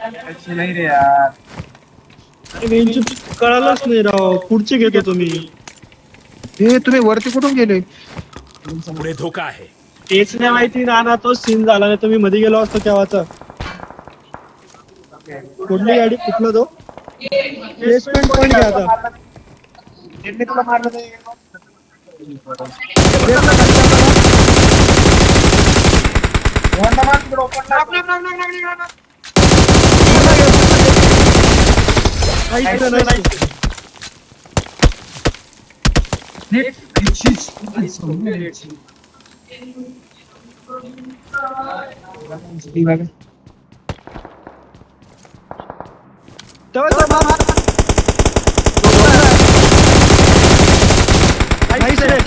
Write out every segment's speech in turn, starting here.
अच्छी नाही रे यार. अरे वेंचू कळालंच नाही राव, पुढचे घेतो तुम्ही. हे तुम्ही वरती कुठून गेले? पुढे धोका आहे. तेच नाही माहिती ना तोच सीन झाला नाही, तुम्ही मध्ये गेलो असतो केव्हाचा. कुठली गाडी कुठला तो प्लेसमेंट पण घ्या आता. ज्यांनी तुला मारलं नाही. वंडा मार तिकडे open ला. काहीच नाही. नीट. शीश. तेव्हा मार. काहीच नाही.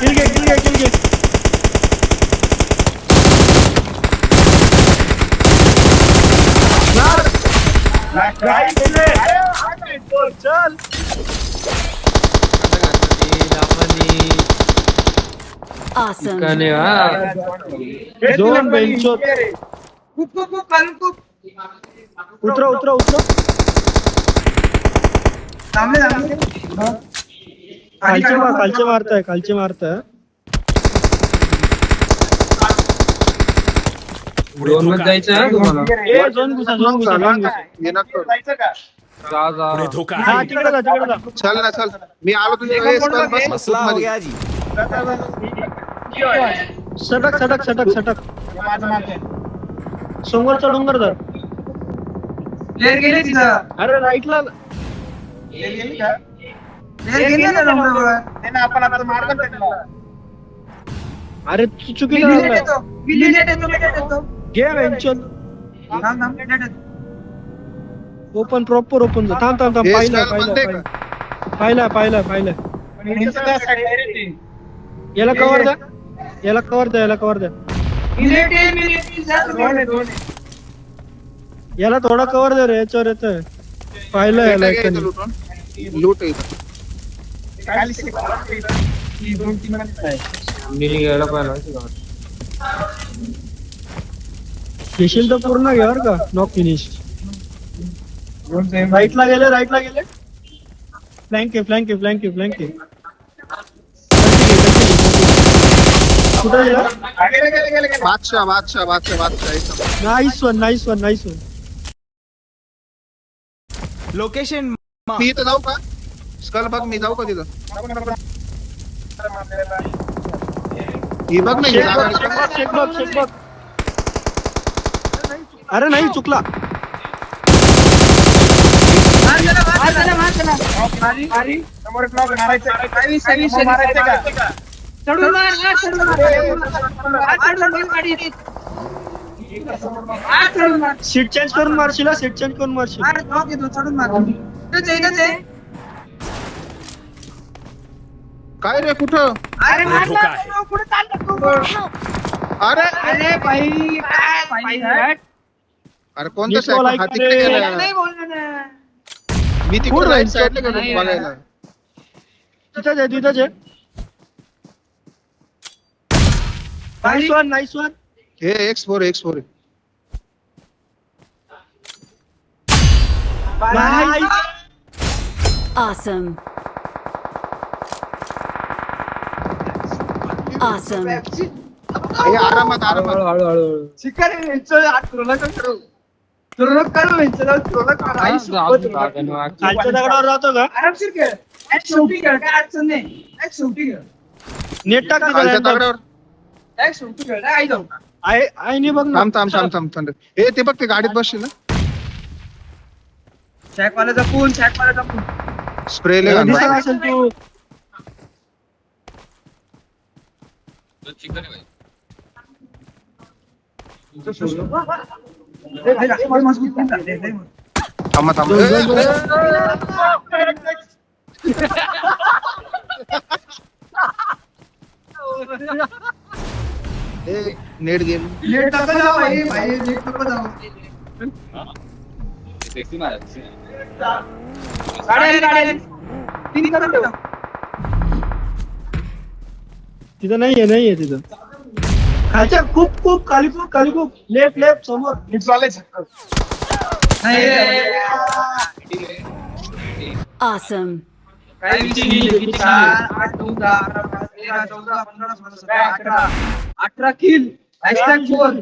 किल घे. चल Awesome. जोन बेंचो. उतरा. खालचे मारताय. पुढे धोका आहे. झोन घुसा. जायचं का? पुढे धोका हा आहे. तिकडे जा. चल ना चल. मी आलो तुझ्या मसला हो गया जी. सटक. माझं मागे. समोरचा डोंगर धर. प्लेयर गेले तिथं. अरे राईटला. प्लेयर गेली का? प्लेयर गेले ना डोंगरावर. नाही ना, आपण आता मारलं त्यांना. अरे तू चुकीला घे वेंचर. Open proper open. थांब पाहिलं. याला कव्हर द्या. याला थोडा कव्हर दे रे, याच्यावर येतोय. पाहिलं याला एकाने. लूट इथं. घेशील तर पूर्ण घे बरं का. Knock finish. राईटला गेले. फ्लँक आहे. कुठं गेला? बादशाह नाईस वन. लोकेशन मी इथं जाऊ का? स्कल बघ, मी जाऊ का तिथं? ही बघ नाही चेक बघ. अरे नाही चुकला. समोर एक block मारायचं का? सीट चेंज करून मारशील. काय रे कुठं? पुढे धोका आहे. अरे कोणत्या नीट बोलायचं साईड तिकडे रे. गेला? मी तिकडे राईट साईडला गेलो बघायला. तिथंच आहे. Nice one. हे X4 आहे. Awesome. हे आरामात खालच्या दगडावर जातो का? नेट टाक खालच्या दगडावर. आहे बघ ना. थांब. हे ते बघ, ते गाडीत बसशील ना. स्प्रे ले दिसत असेल तू. थांब. Net game. गाडी तिथं नाहीये तिथं खालच्या खूप खाली खूप लेफ्ट समोर Awesome. काही विषय नाही. किती छान. 8, 9, 10, 11, 13, 14, 15, 16, 17, 18 किल. #4.